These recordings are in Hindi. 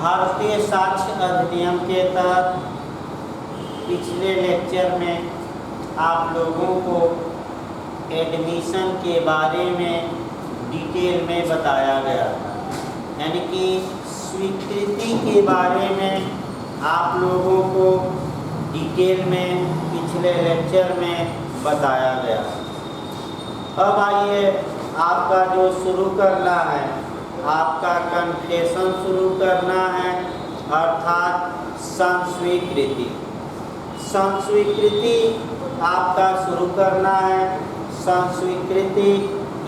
भारतीय साक्ष्य अधिनियम के तहत पिछले लेक्चर में आप लोगों को एडमिशन के बारे में डिटेल में बताया गया था, यानी कि स्वीकृति के बारे में आप लोगों को डिटेल में पिछले लेक्चर में बताया गया। अब आइए आपका जो शुरू करना है, आपका कन्फेशन शुरू करना है, अर्थात संस्वीकृति। संस्वीकृति आपका शुरू करना है। संस्वीकृति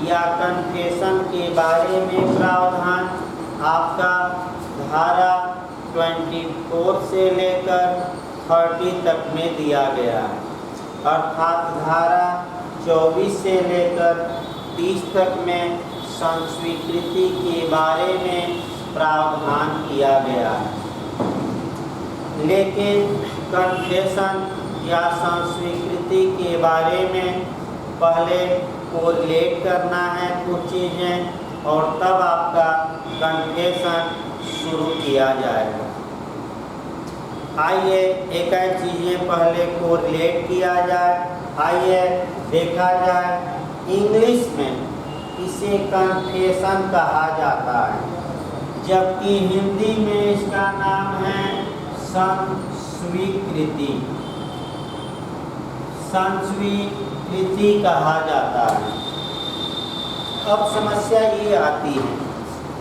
या कन्फेशन के बारे में प्रावधान आपका धारा 24 से लेकर 30 तक में दिया गया है, अर्थात धारा 24 से लेकर 30 तक में संस्वीकृति के बारे में प्रावधान किया गया है। लेकिन कन्फेशन या संस्वीकृति के बारे में पहले कोरिलेट करना है कुछ चीज़ें, और तब आपका कन्फेशन शुरू किया जाएगा। आइए एक एक चीज़ें पहले कोरिलेट किया जाए। आइए देखा जाए, इंग्लिश में इसे कन्फेशन कहा जाता है, जबकि हिंदी में इसका नाम है संस्वीकृति। संस्वीकृति कहा जाता है। अब समस्या ये आती है,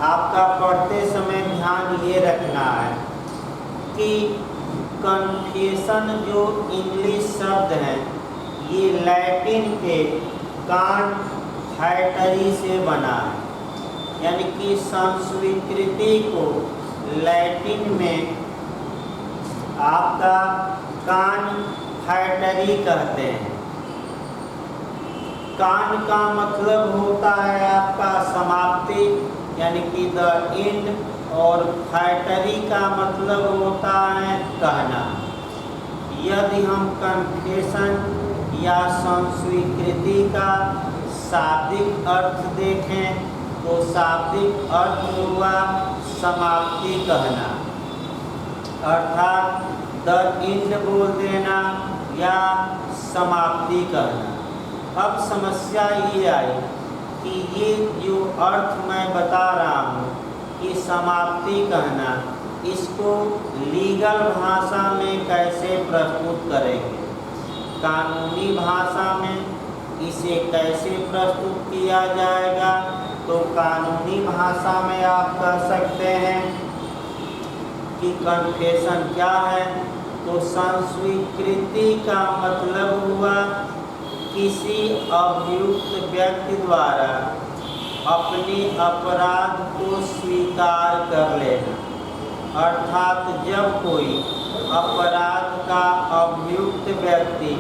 आपका पढ़ते समय ध्यान ये रखना है कि कन्फेशन जो इंग्लिश शब्द है ये लैटिन के कान फैक्टरी से बना है, यानी कि संस्वीकृति को लैटिन में आपका कान फैक्टरी कहते हैं। कान का मतलब होता है आपका समाप्ति, यानी कि द एंड, और फैक्टरी का मतलब होता है कहना। यदि हम कन्फेशन या संस्वीकृति का शाब्दिक अर्थ देखें तो शाब्दिक अर्थ हुआ समाप्ति कहना, अर्थात द एंड बोल देना या समाप्ति कहना। अब समस्या ये आई कि ये जो अर्थ मैं बता रहा हूँ कि समाप्ति कहना, इसको लीगल भाषा में कैसे प्रस्तुत करेंगे, कानूनी भाषा में इसे कैसे प्रस्तुत किया जाएगा। तो कानूनी भाषा में आप कह सकते हैं कि कन्फेशन क्या है, तो संस्वीकृति का मतलब हुआ किसी अभियुक्त व्यक्ति द्वारा अपने अपराध को स्वीकार कर लेना, अर्थात जब कोई अपराध का अभियुक्त व्यक्ति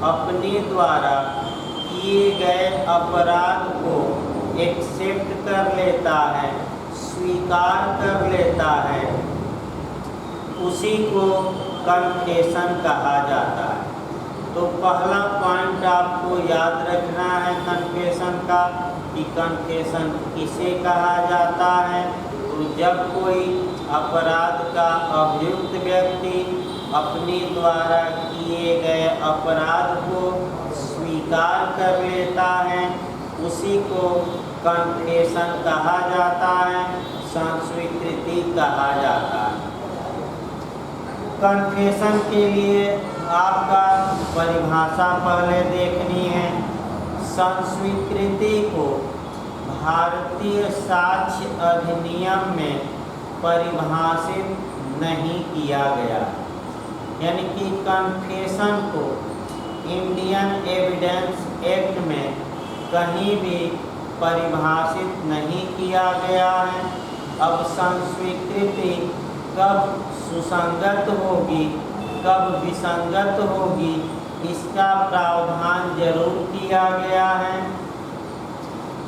अपने द्वारा किए गए अपराध को एक्सेप्ट कर लेता है, स्वीकार कर लेता है, उसी को कन्फेशन कहा जाता है। तो पहला पॉइंट आपको याद रखना है कन्फेशन का, कि कन्फेशन किसे कहा जाता है। तो जब कोई अपराध का अभियुक्त व्यक्ति अपने द्वारा किए गए अपराध को स्वीकार कर लेता है, उसी को कन्फेशन कहा जाता है, संस्वीकृति कहा जाता है। कन्फेशन के लिए आपका परिभाषा पहले देखनी है। संस्वीकृति को भारतीय साक्ष्य अधिनियम में परिभाषित नहीं किया गया, यानी कि कन्फेशन को इंडियन एविडेंस एक्ट में कहीं भी परिभाषित नहीं किया गया है। अब संस्वीकृति कब सुसंगत होगी, कब विसंगत होगी, इसका प्रावधान जरूर किया गया है,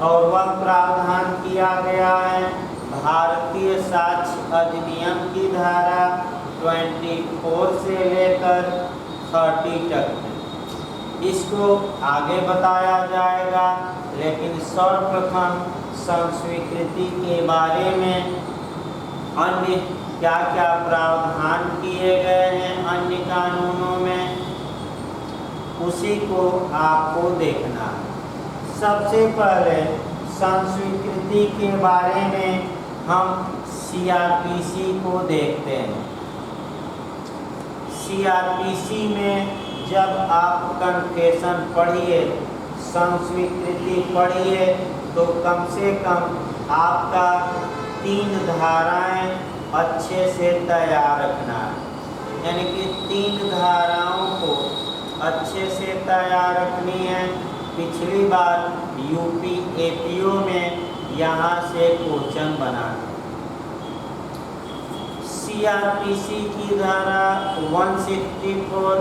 और वह प्रावधान किया गया है भारतीय साक्ष्य अधिनियम की धारा 24 से लेकर 30 तक में। इसको आगे बताया जाएगा, लेकिन सर्वप्रथम संस्वीकृति के बारे में अन्य क्या क्या प्रावधान किए गए हैं अन्य कानूनों में, उसी को आपको देखना है। सबसे पहले संस्वीकृति के बारे में हम CRPC को देखते हैं। CRPC में जब आप कन्फेशन पढ़िए, संस्वीकृति पढ़िए, तो कम से कम आपका 3 धाराएं अच्छे से तैयार रखना है। यानी कि 3 धाराओं को अच्छे से तैयार रखनी है। पिछली बार UP APO में यहाँ से क्वेश्चन बना। CRPC की धारा 164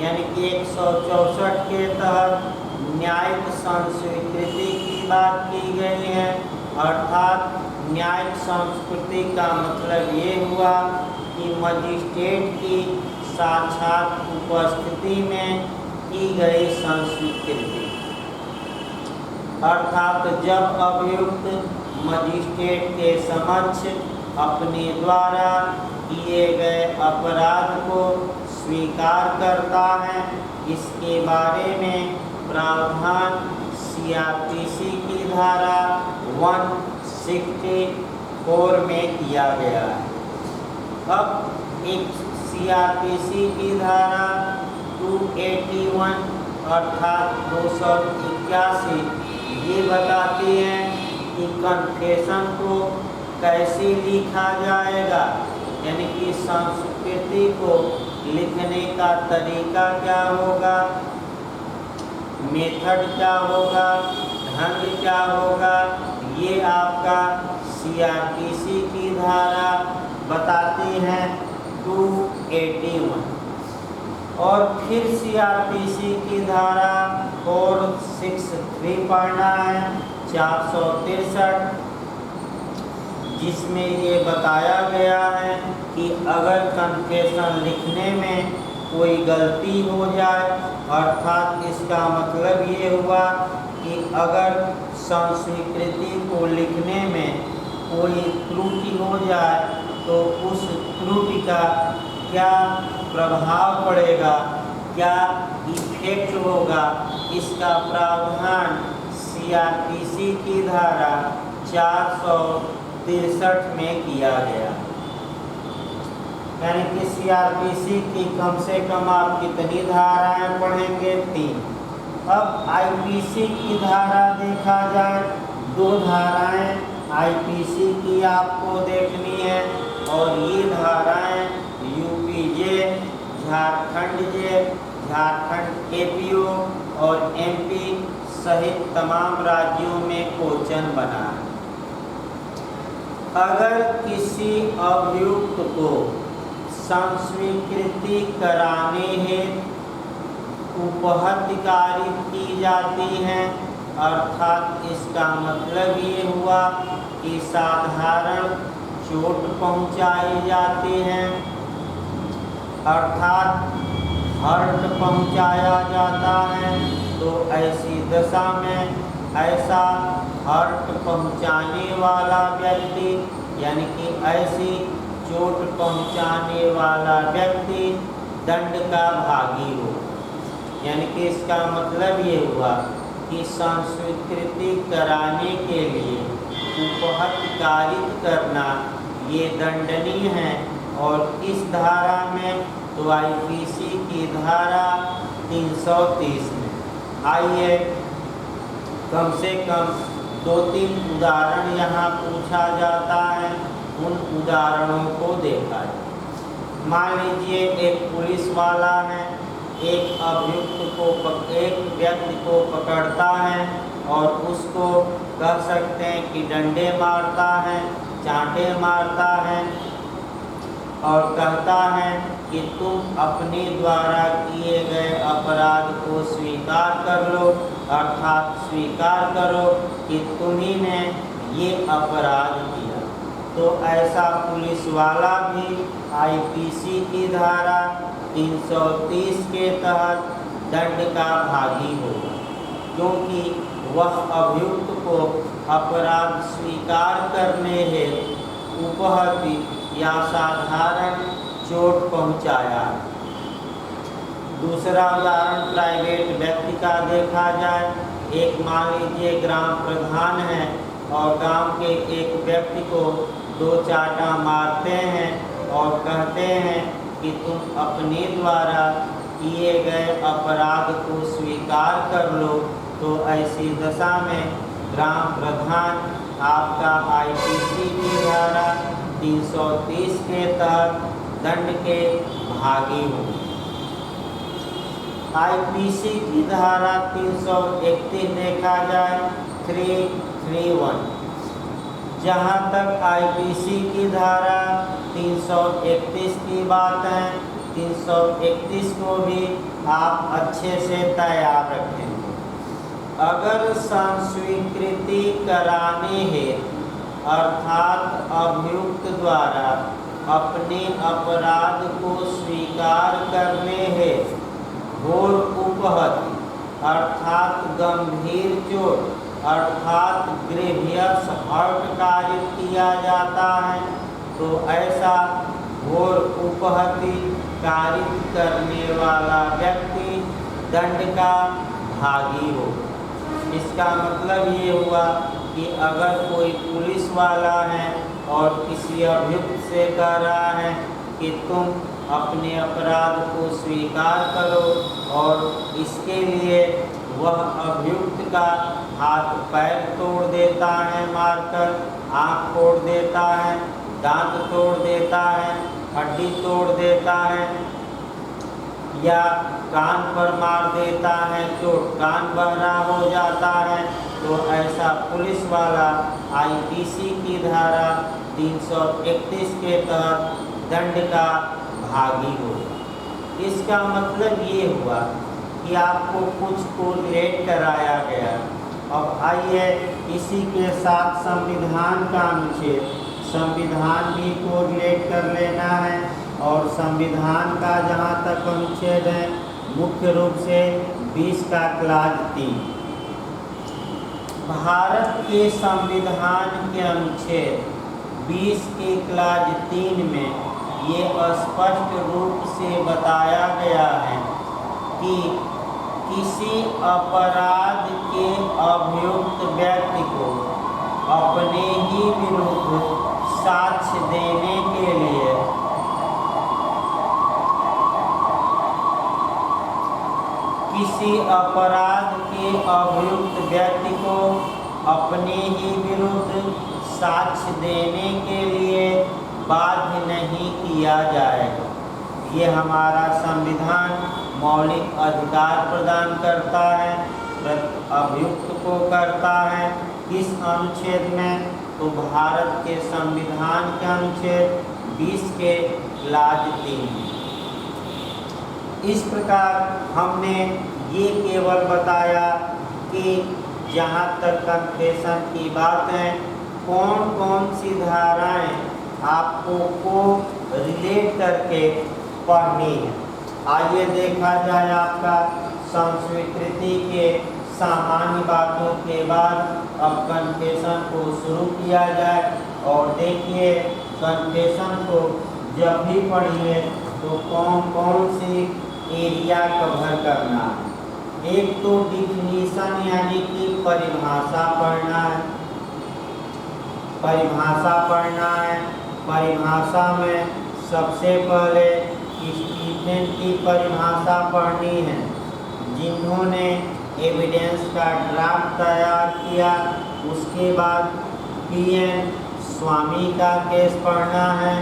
यानी कि 164 के तहत न्यायिक संस्वीकृति की बात की गई है। अर्थात न्यायिक संस्कृति का मतलब ये हुआ कि मजिस्ट्रेट की साक्षात उपस्थिति में की गई संस्वीकृति। अर्थात जब अभियुक्त मजिस्ट्रेट के समक्ष अपने द्वारा किए गए अपराध को स्वीकार करता है, इसके बारे में प्रावधान CRPC की धारा 164 में किया गया है। अब एक CRPC की धारा 281 अर्थात 281 ये बताती है कि कन्फेशन को कैसे लिखा जाएगा, यानी कि संस्कृति को लिखने का तरीका क्या होगा, मेथड क्या होगा, ढंग क्या होगा, ये आपका CRPC की धारा बताती है 281। और फिर CRPC की धारा 463 पढ़ना है 463, जिसमें ये बताया गया है कि अगर कन्फेशन लिखने में कोई गलती हो जाए, अर्थात इसका मतलब ये हुआ कि अगर संस्वीकृति को लिखने में कोई त्रुटि हो जाए तो उस त्रुटि का क्या प्रभाव पड़ेगा, क्या इफेक्ट होगा, इसका प्रावधान CRPC की धारा 463 में किया गया। यानी कि CRPC की कम से कम आप कितनी धाराएं पढ़ेंगे? 3। अब IPC की धारा देखा जाए, 2 धाराएं IPC की आपको देखनी है और ये धाराएं UPJ, झारखंड APO और MP सहित तमाम राज्यों में क्वेश्चन बना है। अगर किसी अभियुक्त को संस्वीकृति कराने हेतु उपहत्य कारित की जाती है, अर्थात इसका मतलब ये हुआ कि साधारण चोट पहुंचाई जाती है, अर्थात हर्ट पहुंचाया जाता है, तो ऐसी दशा में ऐसा हर्ट पहुंचाने वाला व्यक्ति यानी कि ऐसी चोट पहुंचाने वाला व्यक्ति दंड का भागी हो। यानी कि इसका मतलब ये हुआ कि संस्वीकृति कराने के लिए उपहत्य कारित करना ये दंडनीय है। और इस धारा में तो IPC की धारा 330 में। आइए कम से कम 2-3 उदाहरण यहाँ पूछा जाता है, उन उदाहरणों को देखा जाए। मान लीजिए एक पुलिस वाला है, एक अभियुक्त को एक व्यक्ति को पकड़ता है और उसको कह सकते हैं कि डंडे मारता है, चांटे मारता है और कहता है कि तुम अपने द्वारा किए गए अपराध को स्वीकार कर लो, अर्थात स्वीकार करो कि तुम्ही ने ये अपराध किया। तो ऐसा पुलिस वाला भी IPC की धारा 330 के तहत दंड का भागी होगा, क्योंकि वह अभियुक्त को अपराध स्वीकार करने हेतु उपहत्य या साधारण चोट पहुंचाया। दूसरा उदाहरण प्राइवेट व्यक्ति का देखा जाए। एक मान लीजिए ग्राम प्रधान है और गांव के एक व्यक्ति को 2 चाटा मारते हैं और कहते हैं कि तुम अपने द्वारा किए गए अपराध को स्वीकार कर लो। तो ऐसी दशा में ग्राम प्रधान आपका आईपीसी की धारा 330 के तहत दंड के भागी होंगे। आईपीसी की धारा 331 देखा जाए 331। जहाँ तक आईपीसी की धारा 331 की बात है, 331 को भी आप अच्छे से तैयार रखें। अगर संस्वीकृति कराने हेतु अर्थात अभियुक्त द्वारा अपने अपराध को स्वीकार करने हेतु घोर उपहति अर्थात गंभीर चोट अर्थात ग्रेवियस हर्ट कार्य किया जाता है, तो ऐसा घोर उपहति कार्य करने वाला व्यक्ति दंड का भागी हो। इसका मतलब ये हुआ कि अगर कोई पुलिस वाला है और किसी अभियुक्त से कह रहा है कि तुम अपने अपराध को स्वीकार करो, और इसके लिए वह अभियुक्त का हाथ पैर तोड़ देता है, मारकर आँख फोड़ देता है, दांत तोड़ देता है, हड्डी तोड़ देता है, या कान पर मार देता है चोट, कान बहरा हो जाता है, तो ऐसा पुलिस वाला आईपीसी की धारा 331 के तहत दंड का भागी होगा। इसका मतलब ये हुआ कि आपको कुछ को रिलेट कराया गया। अब आइए इसी के साथ संविधान का अनुच्छेद, संविधान भी को रिलेट कर लेना है। और संविधान का जहाँ तक अनुच्छेद है मुख्य रूप से 20 का क्लाज 3। भारत के संविधान के अनुच्छेद 20 के क्लाज 3 में ये स्पष्ट रूप से बताया गया है कि किसी अपराध के अभियुक्त व्यक्ति को अपने ही विरुद्ध साक्ष्य देने के लिए किसी अपराध के अभियुक्त व्यक्ति को अपने ही विरुद्ध साक्ष्य देने के लिए बाध्य नहीं किया जाएगा। ये हमारा संविधान मौलिक अधिकार प्रदान करता है, अभियुक्त को करता है। किस अनुच्छेद में? तो भारत के संविधान के अनुच्छेद 20 के क्लाज 3। इस प्रकार हमने ये केवल बताया कि जहाँ तक कन्फेशन की बात है, कौन कौन सी धाराएं आपको को रिलेट करके पढ़नी है। आइए देखा जाए आपका संस्वीकृति के सामान्य बातों के बाद अब कन्फेशन को शुरू किया जाए। और देखिए कन्फेशन को जब भी पढ़िए तो कौन कौन सी एरिया कवर करना है। एक तो डिफिनीशन यानी कि परिभाषा पढ़ना है, परिभाषा पढ़ना है। परिभाषा में सबसे पहले स्टीफन की परिभाषा पढ़नी है, जिन्होंने एविडेंस का ड्राफ्ट तैयार किया। उसके बाद पीएन स्वामी का केस पढ़ना है,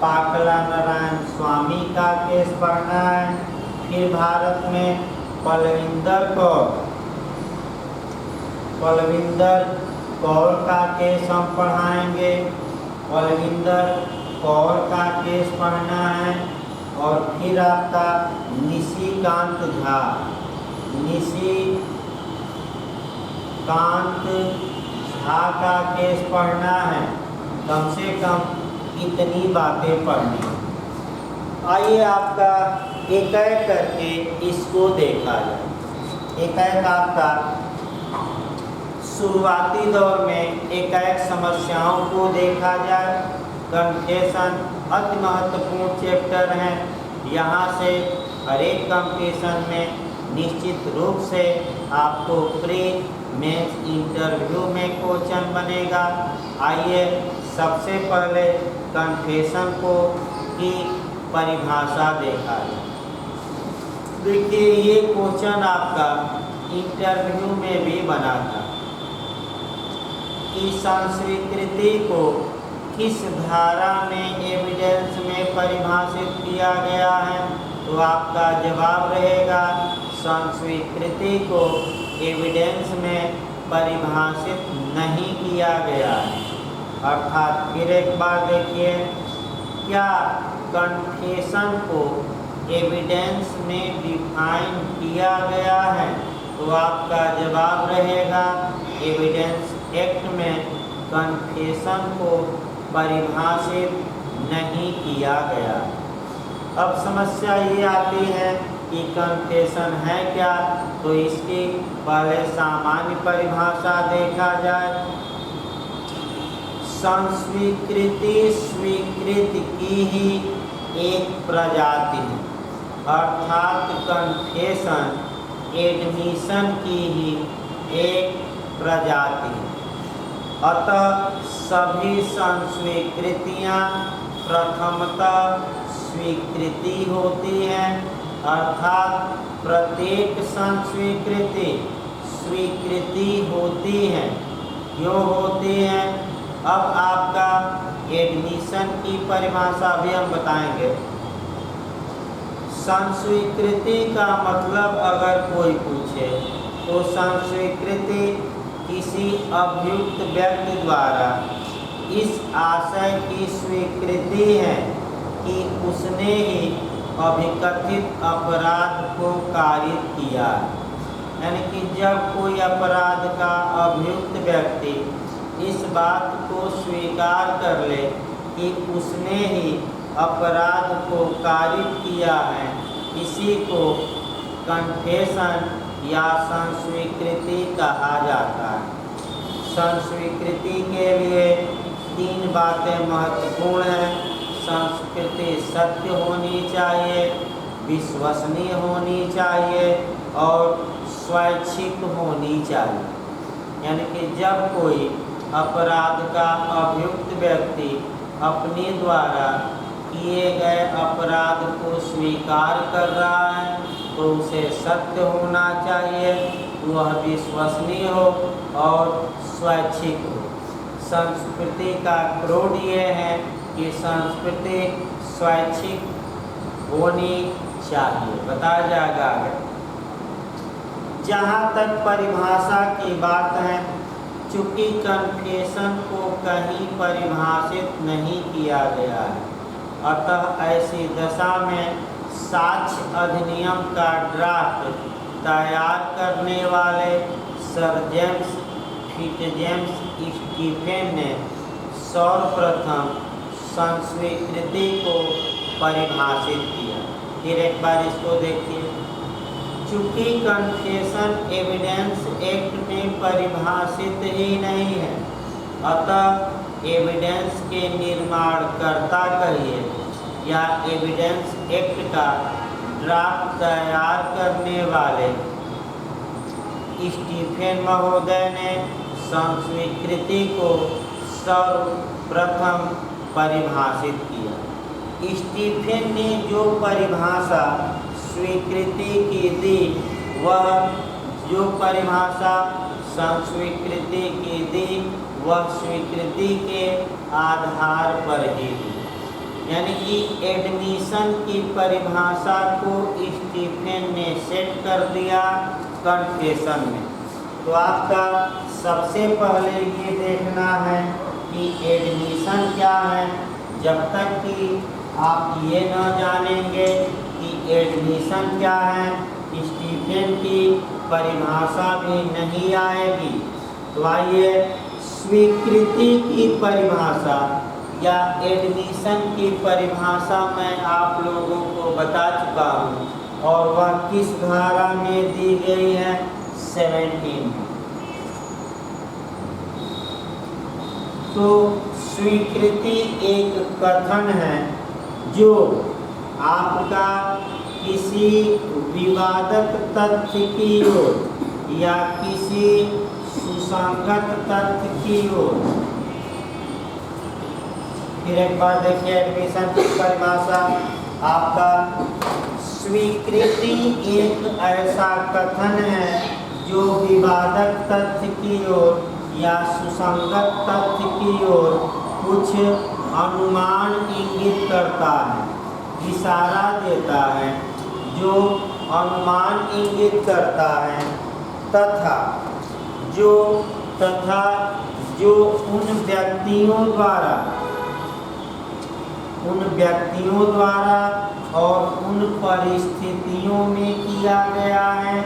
पाकला नारायण स्वामी का केस पढ़ना है। फिर भारत में बलविंदर कौर का केस हम पढ़ाएंगे। बलविंदर कौर का केस पढ़ना है। और फिर आपका निशिकांत झा का केस पढ़ना है। कम से कम इतनी बातें पढ़नी है। आइए आपका एक एक करके इसको देखा जाए। एक एक आपका शुरुआती दौर में एक एक समस्याओं को देखा जाए। कन्फेशन अति महत्वपूर्ण चैप्टर है। यहाँ से हर एक कन्फेशन में निश्चित रूप से आपको प्री मेंस इंटरव्यू में क्वेश्चन बनेगा। आइए सबसे पहले कन्फेशन को की परिभाषा देखा जाए। देखिए ये क्वेश्चन आपका इंटरव्यू में भी बना था कि संस्वीकृति को किस धारा में एविडेंस में परिभाषित किया गया है। तो आपका जवाब रहेगा संस्वीकृति को एविडेंस में परिभाषित नहीं किया गया है। अर्थात फिर एक बार देखिए, क्या कन्फेशन को एविडेंस में डिफाइन किया गया है। तो आपका जवाब रहेगा एविडेंस एक्ट में कन्फेशन को परिभाषित नहीं किया गया। अब समस्या ये आती है कि कन्फेशन है क्या। तो इसकी पहले सामान्य परिभाषा देखा जाए। संस्वीकृति स्वीकृति की ही एक प्रजाति है, अर्थात कन्फेशन एडमिशन की ही एक प्रजाति है। अतः सभी संस्वीकृतियाँ प्रथमतः स्वीकृति होती हैं, अर्थात प्रत्येक संस्वीकृति स्वीकृति होती है। क्यों होती है? अब आपका एडमिशन की परिभाषा भी हम बताएंगे। संस्वीकृति का मतलब अगर कोई पूछे तो संस्वीकृति किसी अभियुक्त व्यक्ति द्वारा इस आशय की स्वीकृति है कि उसने ही अभिकथित अपराध को कारित किया। यानी कि जब कोई अपराध का अभियुक्त व्यक्ति इस बात को स्वीकार कर ले कि उसने ही अपराध को कारित किया है, इसी को कन्फेशन या संस्वीकृति कहा जाता है। संस्वीकृति के लिए 3 बातें महत्वपूर्ण हैं। संस्कृति सत्य होनी चाहिए, विश्वसनीय होनी चाहिए और स्वैच्छिक होनी चाहिए। यानी कि जब कोई अपराध का अभियुक्त व्यक्ति अपने द्वारा किए गए अपराध को स्वीकार कर रहा है तो उसे सत्य होना चाहिए, वह विश्वसनीय हो और स्वैच्छिक हो। संस्कृति का क्रोध ये है कि संस्कृति स्वैच्छिक होनी चाहिए। बताया जाएगा आगे। जहाँ तक परिभाषा की बात है, चूँकि कन्फेशन को कहीं परिभाषित नहीं किया गया है, अतः ऐसी दशा में साक्ष्य अधिनियम का ड्राफ्ट तैयार करने वाले सर जेम्स फिट्जजेम्स स्टीफेन ने सर्वप्रथम संस्वीकृति को परिभाषित किया। फिर एक बार इसको देखिए। चूँकि कन्फेशन एविडेंस एक्ट में परिभाषित ही नहीं है, अतः एविडेंस के निर्माणकर्ता कहिए या एविडेंस एक्ट का ड्राफ्ट तैयार करने वाले स्टीफेन महोदय ने संस्वीकृति को सर्वप्रथम परिभाषित किया। स्टीफेन ने जो परिभाषा स्वीकृति की दी, वह जो परिभाषा संस्वीकृति की दी वह स्वीकृति के आधार पर ही दी। यानी कि एडमिशन की परिभाषा को स्टीफेन ने सेट कर दिया कन्फेशन में। तो आपका सबसे पहले ये देखना है कि एडमिशन क्या है। जब तक कि आप ये न जानेंगे कि एडमिशन क्या है, स्टीफेन की परिभाषा भी नहीं आएगी। तो आइए स्वीकृति की परिभाषा या एडमिशन की परिभाषा मैं आप लोगों को बता चुका हूँ और वह किस धारा में दी गई है, 17 में। तो स्वीकृति एक कथन है जो आपका किसी विवादक तथ्य की ओर या किसी सुसंगत तथ्य की ओर। फिर एक बार देखिए एडमिशन की परिभाषा। आपका स्वीकृति एक ऐसा कथन है जो विवादक तथ्य की ओर या सुसंगत तथ्य की ओर कुछ अनुमान इंगित करता है, इशारा देता है, जो अनुमान इंगित करता है तथा जो उन व्यक्तियों द्वारा और उन परिस्थितियों में किया गया है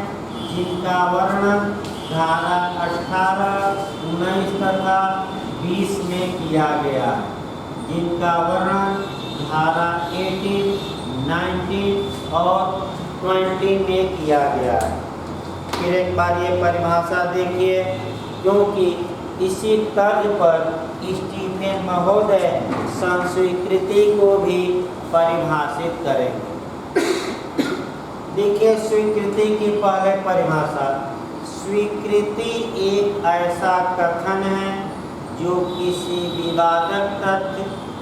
जिनका वर्णन धारा 18, 19 तथा 20 में किया गया है, जिनका वर्णन धारा 18, 19 और 20 में किया गया है। फिर एक बार ये परिभाषा देखिए, क्योंकि इसी तर्ज पर स्टीफेन महोदय संस्वीकृति को भी परिभाषित करेंगे। देखिए स्वीकृति की पहले परिभाषा। स्वीकृति एक ऐसा कथन है जो किसी विवादक तथ्य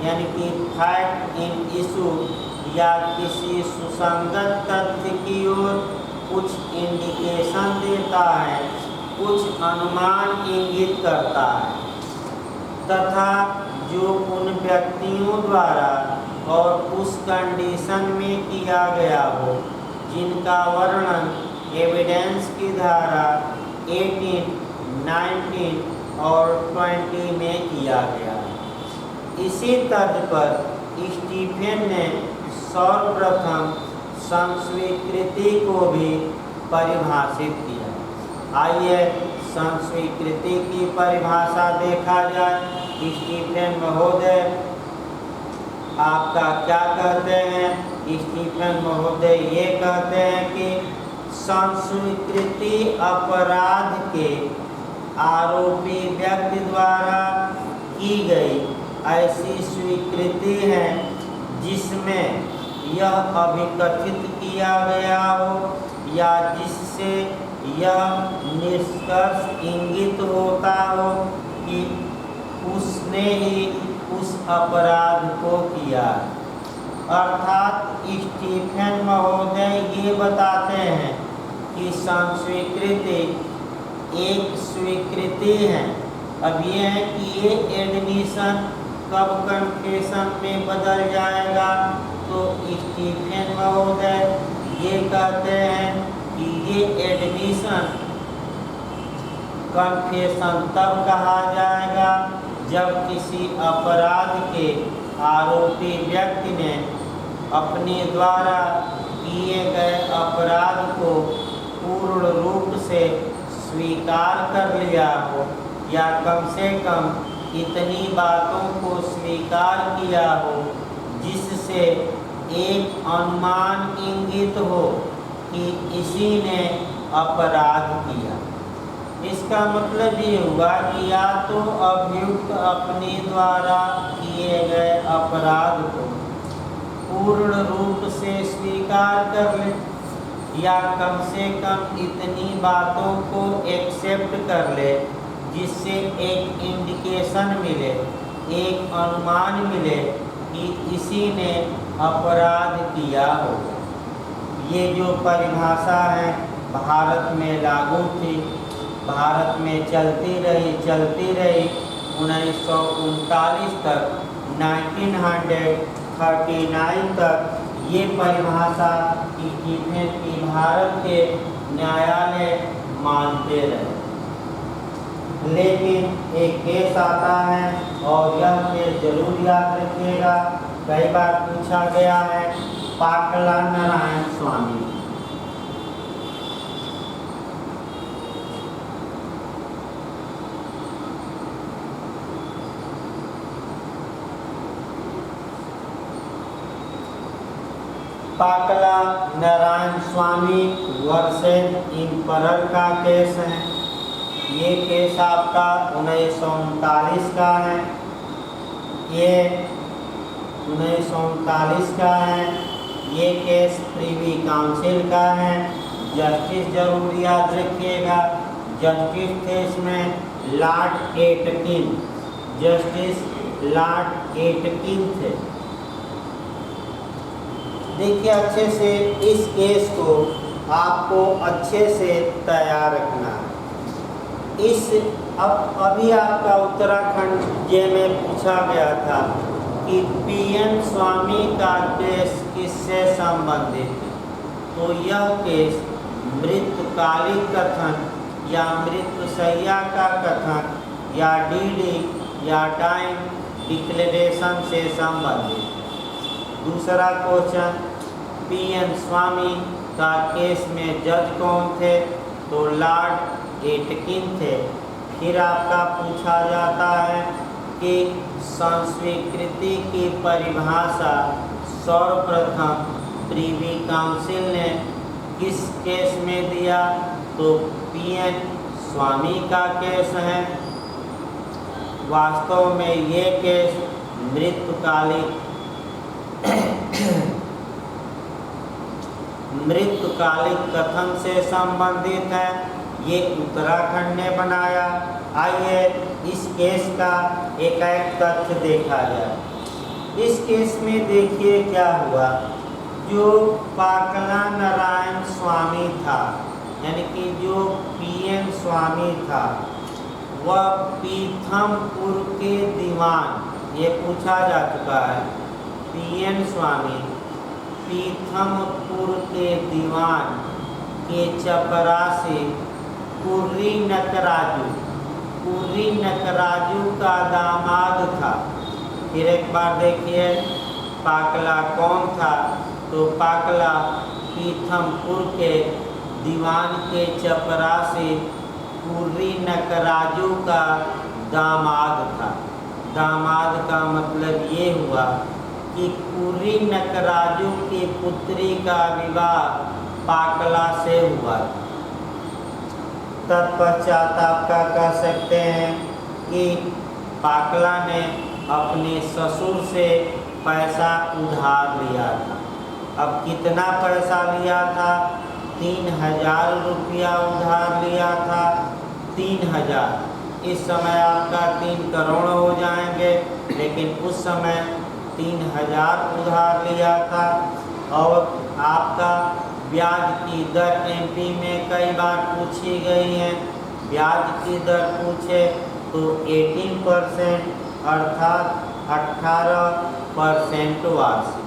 यानी कि फैक्ट इन इशू या किसी सुसंगत तथ्य की ओर कुछ इंडिकेशन देता है, कुछ अनुमान इंगित करता है तथा जो उन व्यक्तियों द्वारा और उस कंडीशन में किया गया हो जिनका वर्णन एविडेंस की धारा 18, 19 और 20 में किया गया है। इसी तर्ज पर स्टीफेन ने सर्वप्रथम संस्वीकृति को भी परिभाषित किया। आइए संस्वीकृति की परिभाषा देखा जाए। स्टीफेन महोदय आपका क्या कहते हैं? स्टीफेन महोदय ये कहते हैं कि संस्वीकृति अपराध के आरोपी व्यक्ति द्वारा की गई ऐसी स्वीकृति है जिसमें यह अभिकथित किया गया हो या जिससे यह निष्कर्ष इंगित होता हो कि उसने ही उस अपराध को किया। अर्थात स्टीफेन महोदय ये बताते हैं कि संस्वीकृति एक स्वीकृति है। अब ये है कि ये एडमिशन कब कन्फेशन में बदल जाएगा, तो स्टीफेन महोदय ये कहते हैं कि ये एडमिशन कन्फेशन तब कहा जाएगा जब किसी अपराध के आरोपी व्यक्ति ने अपने द्वारा किए गए अपराध को पूर्ण रूप से स्वीकार कर लिया हो या कम से कम इतनी बातों को स्वीकार किया हो जिससे एक अनुमान इंगित हो कि इसी ने अपराध किया। इसका मतलब ये हुआ कि या तो अभियुक्त अपने द्वारा किए गए अपराध को पूर्ण रूप से स्वीकार कर ले या कम से कम इतनी बातों को एक्सेप्ट कर ले जिससे एक इंडिकेशन मिले, एक अनुमान मिले कि इसी ने अपराध किया हो। ये जो परिभाषा है भारत में लागू थी, भारत में चलती रही 1939 तक, 1939 तक ये परिभाषा स्टीफेन की भारत के न्यायालय मानते रहे। लेकिन एक केस आता है और यह केस जरूर याद रखिएगा, कई बार पूछा गया है, पाकला नारायण स्वामी। पाकला नारायण स्वामी वर्सेस इम्परर का केस है। ये केस आपका 1939 का है। ये 1939 का है। ये केस प्रीवी काउंसिल का है। जस्टिस जरूर याद रखिएगा, जस्टिस थे इसमें Lord Atkin, justice Lord Atkin थे। देखिए अच्छे से इस केस को आपको अच्छे से तैयार रखना है। अभी आपका उत्तराखंड जे में पूछा गया था कि पीएन स्वामी का केस किससे संबंधित है, तो यह केस मृत्युकालिक कथन या मृत्युशैया का कथन या डीडी या टाइम डिक्लेरेशन से संबंधित है। दूसरा क्वेश्चन, पीएन स्वामी का केस में जज कौन थे, तो लॉर्ड एटकिन थे। फिर आपका पूछा जाता है कि संस्वीकृति की परिभाषा सर्वप्रथम प्रीवी काउंसिल ने किस केस में दिया, तो पीएन स्वामी का केस है। वास्तव में ये केस मृत्युकालिक कथन से संबंधित है। ये उत्तराखंड ने बनाया। आइए इस केस का एक तथ्य देखा जाए। इस केस में देखिए क्या हुआ, जो पाकला नारायण स्वामी था, यानी कि जो पीएन स्वामी था, वह पीथमपुर के दीवान, ये पूछा जा चुका है, पीएन स्वामी पीथमपुर के दीवान के चपरासी कुर्री नकराजू का दामाद था। फिर एक बार देखिए पाकला कौन था, तो पाकला पीथमपुर के दीवान के चपरासी कुर्री नकराजू का दामाद था। दामाद का मतलब ये हुआ कि कुर्री नकराजू की पुत्री का विवाह पाकला से हुआ। तत्पश्चात आपका कह सकते हैं कि पाकला ने अपने ससुर से पैसा उधार लिया था। अब कितना पैसा लिया था, 3000 रुपया उधार लिया था। 3000, इस समय आपका 3 करोड़ हो जाएंगे, लेकिन उस समय 3000 उधार लिया था। और आपका ब्याज की दर एमपी में कई बार पूछी गई है। ब्याज की दर पूछे तो 18% अर्थात 18% वार्षिक।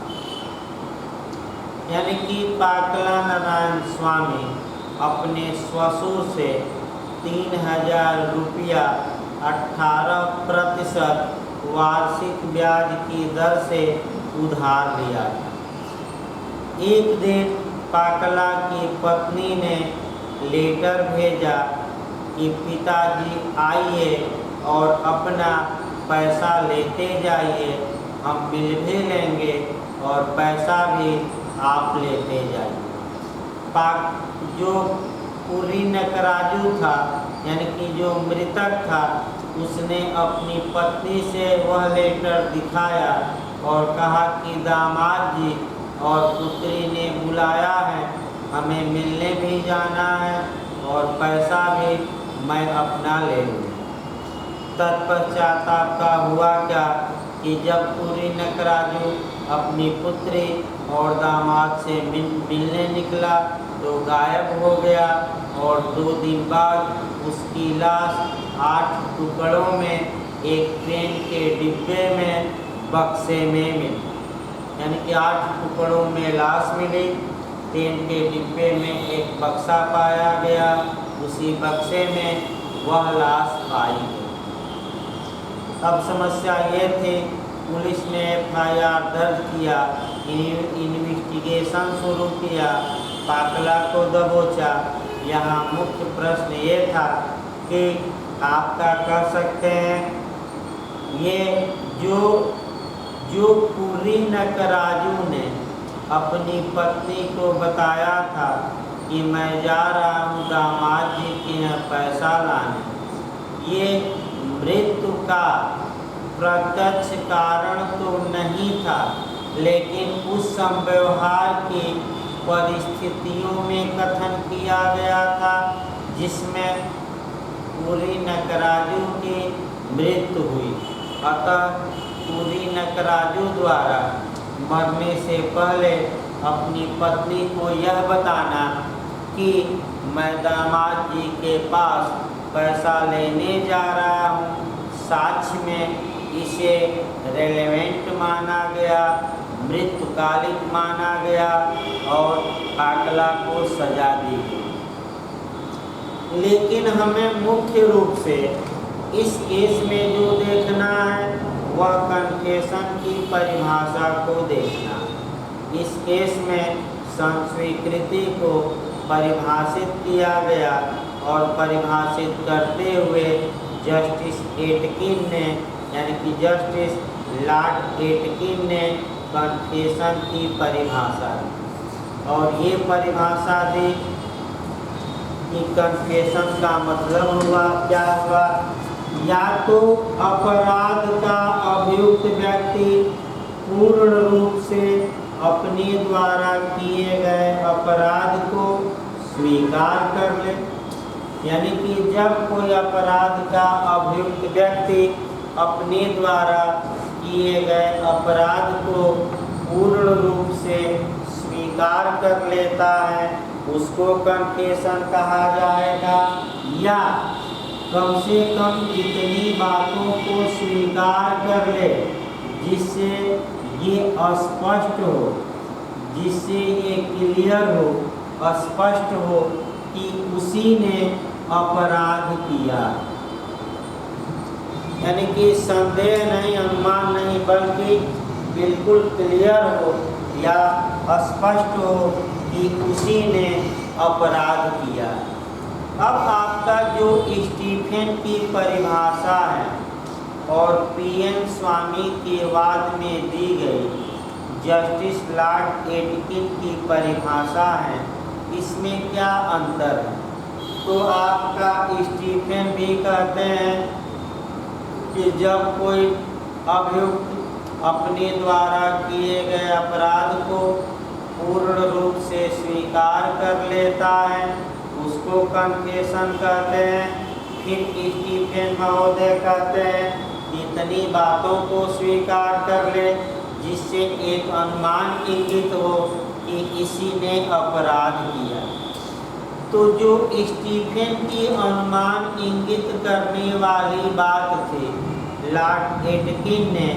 यानी कि पाकला नारायण स्वामी अपने ससुर से 3000 रुपया 18% वार्षिक ब्याज की दर से उधार लिया था। एक दिन पाकला की पत्नी ने लेटर भेजा कि पिताजी आइए और अपना पैसा लेते जाइए, हम बिल भी लेंगे और पैसा भी आप लेते जाइए। जो कुर्री नकराजू था, यानी कि जो मृतक था, उसने अपनी पत्नी से वह लेटर दिखाया और कहा कि दामाद जी और पुत्री ने बुलाया है, हमें मिलने भी जाना है और पैसा भी मैं अपना ले लूँ। तत्पश्चात आपका हुआ क्या कि जब कुर्री नकराजू अपनी पुत्री और दामाद से मिलने निकला तो गायब हो गया और 2 दिन बाद उसकी लाश 8 टुकड़ों में एक ट्रेन के डिब्बे में बक्से में मिली। यानी कि 8 टुकड़ों में लाश मिली, ट्रेन के डिब्बे में एक बक्सा पाया गया, उसी बक्से में वह लाश पाई गई। अब समस्या ये थी, पुलिस ने FIR दर्ज किया, इन्वेस्टिगेशन शुरू किया, पाकला को दबोचा। यहाँ मुख्य प्रश्न ये था कि आपका कह सकते हैं, ये जो कुर्री नकराजू ने अपनी पत्नी को बताया था कि मैं जा रहा हूँ दामाद जी के यहाँ पैसा लाने, ये मृत्यु का प्रत्यक्ष कारण तो नहीं था, लेकिन उस संव्यवहार की परिस्थितियों में कथन किया गया था जिसमें पूरी नकराजू की मृत्यु हुई। अतः पूरी नकराजू द्वारा मरने से पहले अपनी पत्नी को यह बताना कि मैं दामाद जी के पास पैसा लेने जा रहा हूँ, साक्ष्य में इसे रेलेवेंट माना गया, मृत्युकालिक माना गया और काकला को सजा दी गई। लेकिन हमें मुख्य रूप से इस केस में जो देखना है वह कन्फेशन की परिभाषा को देखना। इस केस में संस्वीकृति को परिभाषित किया गया और परिभाषित करते हुए जस्टिस एटकिन ने यानी कि जस्टिस लॉर्ड एटकिन ने कन्फेशन की परिभाषा दी और ये परिभाषा दी कि कन्फेशन का मतलब हुआ क्या हुआ, या तो अपराध का अभियुक्त व्यक्ति पूर्ण रूप से अपने द्वारा किए गए अपराध को स्वीकार कर ले, यानी कि जब कोई अपराध का अभियुक्त व्यक्ति अपने द्वारा किए गए अपराध को पूर्ण रूप से स्वीकार कर लेता है उसको कन्फेशन कहा जाएगा, या कम से कम इतनी बातों को स्वीकार कर ले जिससे ये स्पष्ट हो, जिससे ये क्लियर हो, स्पष्ट हो कि उसी ने अपराध किया, यानी कि संदेह नहीं, अनुमान नहीं, बल्कि बिल्कुल क्लियर हो या स्पष्ट हो कि उसी ने अपराध किया। अब आपका जो स्टीफन की परिभाषा है और पीएन स्वामी के वाद में दी गई जस्टिस लॉर्ड एटकिन की परिभाषा है, इसमें क्या अंतर है? तो आपका स्टीफन भी कहते हैं कि जब कोई अभियुक्त अपने द्वारा किए गए अपराध को पूर्ण रूप से स्वीकार कर लेता है उसको कन्फेशन कहते हैं। फिर स्टीफन महोदय कहते हैं इतनी बातों को स्वीकार कर ले जिससे एक अनुमान इंगित हो कि इसी ने अपराध किया। तो जो स्टीफन की अनुमान इंगित करने वाली बात थी, लॉर्ड एटकिन ने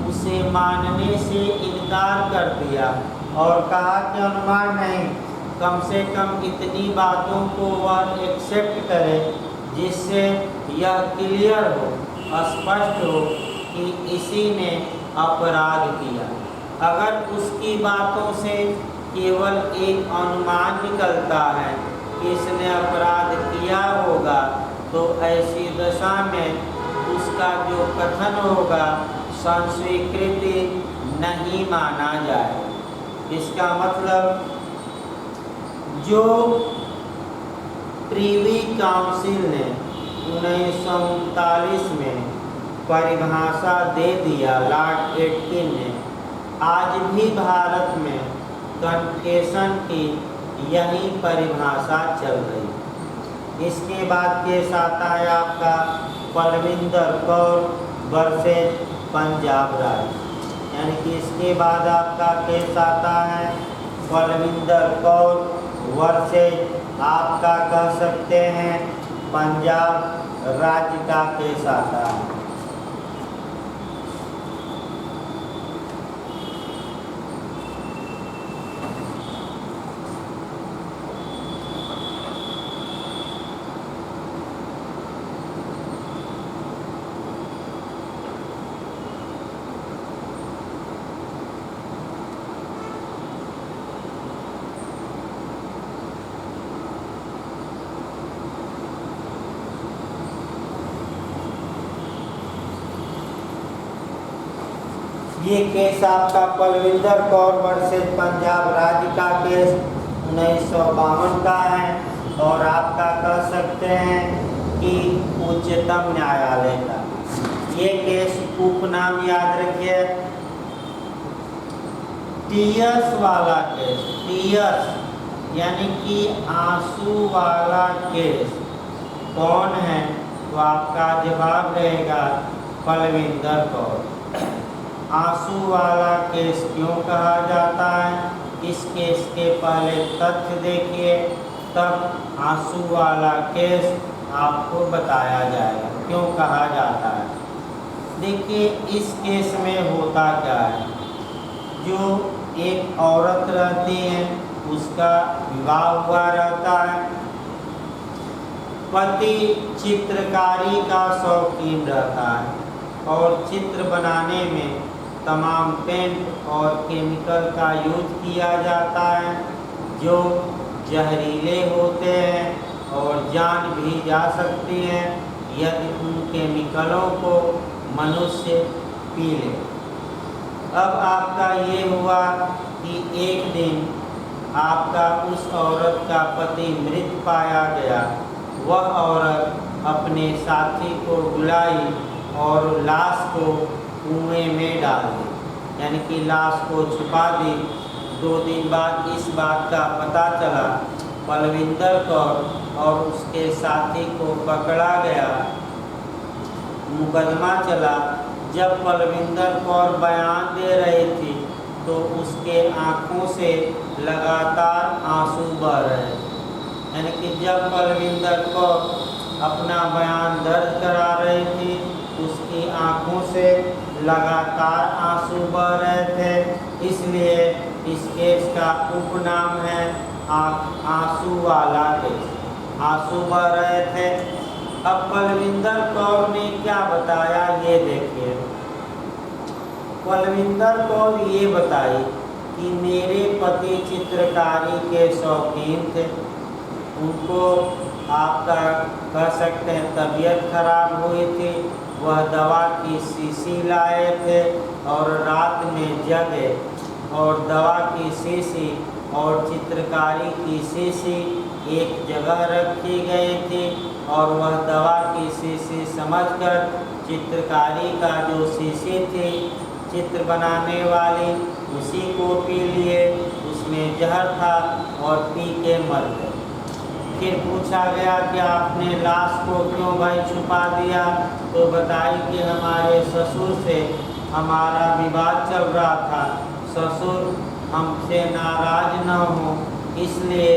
उसे मानने से इनकार कर दिया और कहा कि अनुमान नहीं, कम से कम इतनी बातों को वह एक्सेप्ट करे जिससे यह क्लियर हो, स्पष्ट हो कि इसी ने अपराध किया। अगर उसकी बातों से केवल एक अनुमान निकलता है कि इसने अपराध किया होगा तो ऐसी दशा में उसका जो कथन होगा संस्वीकृति नहीं माना जाए। इसका मतलब जो प्रीवी काउंसिल ने 1939 में परिभाषा दे दिया लॉर्ड एटकिन ने, आज भी भारत में कन्फेशन की यही परिभाषा चल रही। इसके बाद केस आता है आपका बलविंदर कौर वर्सेज पंजाब राज्य, यानी कि इसके बाद आपका केस आता है बलविंदर कौर वर्सेज आपका कह सकते हैं पंजाब राज्य का केस आता है। ये केस आपका बलविंदर कौर वर्सेज पंजाब राज्य का केस 1952 का है और आपका कह सकते हैं कि उच्चतम न्यायालय का। ये केस उपनाम याद रखिए। टीयर्स वाला केस, टीयर्स यानी कि आंसू वाला केस कौन है? तो आपका जवाब रहेगा पलविंदर कौर। आंसू वाला केस क्यों कहा जाता है? इस केस के पहले तथ्य देखिए, तब आंसू वाला केस आपको बताया जाएगा क्यों कहा जाता है। देखिए इस केस में होता क्या है, जो एक औरत रहती है उसका विवाह हुआ रहता है, पति चित्रकारी का शौकीन रहता है और चित्र बनाने में तमाम पेंट और केमिकल का यूज किया जाता है जो जहरीले होते हैं और जान भी जा सकती हैं यदि उन केमिकलों को मनुष्य पी ले। अब आपका ये हुआ कि एक दिन आपका उस औरत का पति मृत पाया गया। वह औरत अपने साथी को बुलाई और लाश को कुएं में डाल दी, यानी कि लाश को छुपा दी। 2 दिन बाद इस बात का पता चला, पलविंदर कौर और उसके साथी को पकड़ा गया, मुकदमा चला। जब पलविंदर कौर बयान दे रही थी तो उसके आँखों से लगातार आंसू बह रहे, यानी कि जब पलविंदर कौर अपना बयान दर्ज करा रही थी उसकी आँखों से लगातार आंसू बह रहे थे, इसलिए इस केस का उपनाम है आंसू वाला केस। आंसू बह रहे थे। अब पलविंदर कौर ने क्या बताया ये देखिए। पलविंदर कौर ये बताई कि मेरे पति चित्रकारी के शौकीन थे, उनको आपका कह सकते हैं तबीयत खराब हुई थी, वह दवा की शीशी लाए थे और रात में जगे और दवा की शीशी और चित्रकारी की शीशी एक जगह रखी गई थी और वह दवा की शीशी समझकर चित्रकारी का जो शीशी थी चित्र बनाने वाली उसी को पी लिए। उसमें जहर था और पी के मर गए। फिर पूछा गया कि आपने लाश को क्यों भाई छुपा दिया? तो बताई कि हमारे ससुर से हमारा विवाद चल रहा था, ससुर हमसे नाराज न हो इसलिए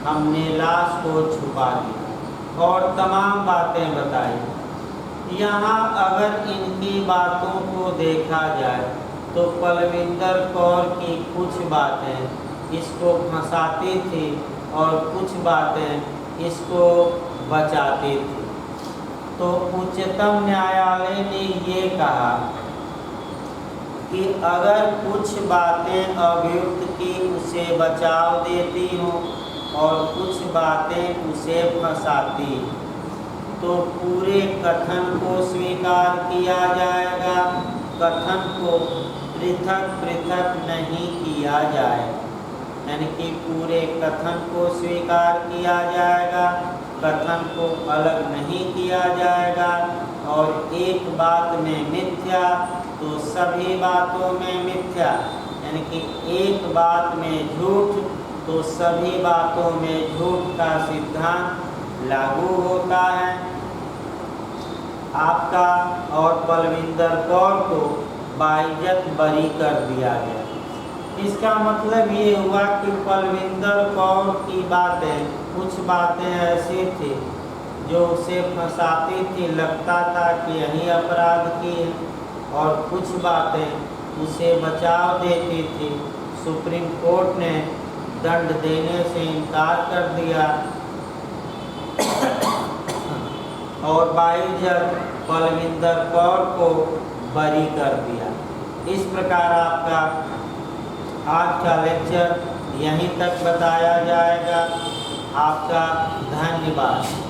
हमने लाश को छुपा दिया और तमाम बातें बताई। यहाँ अगर इनकी बातों को देखा जाए तो पलविंदर कौर की कुछ बातें इसको फंसाती थी और कुछ बातें इसको बचाती थी। तो उच्चतम न्यायालय ने ये कहा कि अगर कुछ बातें अभियुक्त की उसे बचाव देती हों और कुछ बातें उसे फंसाती तो पूरे कथन को स्वीकार किया जाएगा, कथन को पृथक पृथक नहीं किया जाए, यानी कि पूरे कथन को स्वीकार किया जाएगा, कथन को अलग नहीं किया जाएगा। और एक बात में मिथ्या तो सभी बातों में मिथ्या, यानी कि एक बात में झूठ तो सभी बातों में झूठ का सिद्धांत लागू होता है। आपका और पलविंदर कौर को बाइज्जत बरी कर दिया गया। इसका मतलब ये हुआ कि पलविंदर कौर की बातें, कुछ बातें ऐसी थी जो उसे फंसाती थी, लगता था कि यही अपराध की है, और कुछ बातें उसे बचाव देती थी। सुप्रीम कोर्ट ने दंड देने से इनकार कर दिया और बाइज्जत पलविंदर कौर को बरी कर दिया। इस प्रकार आपका आज का लेक्चर यहीं तक बताया जाएगा। आपका धन्यवाद।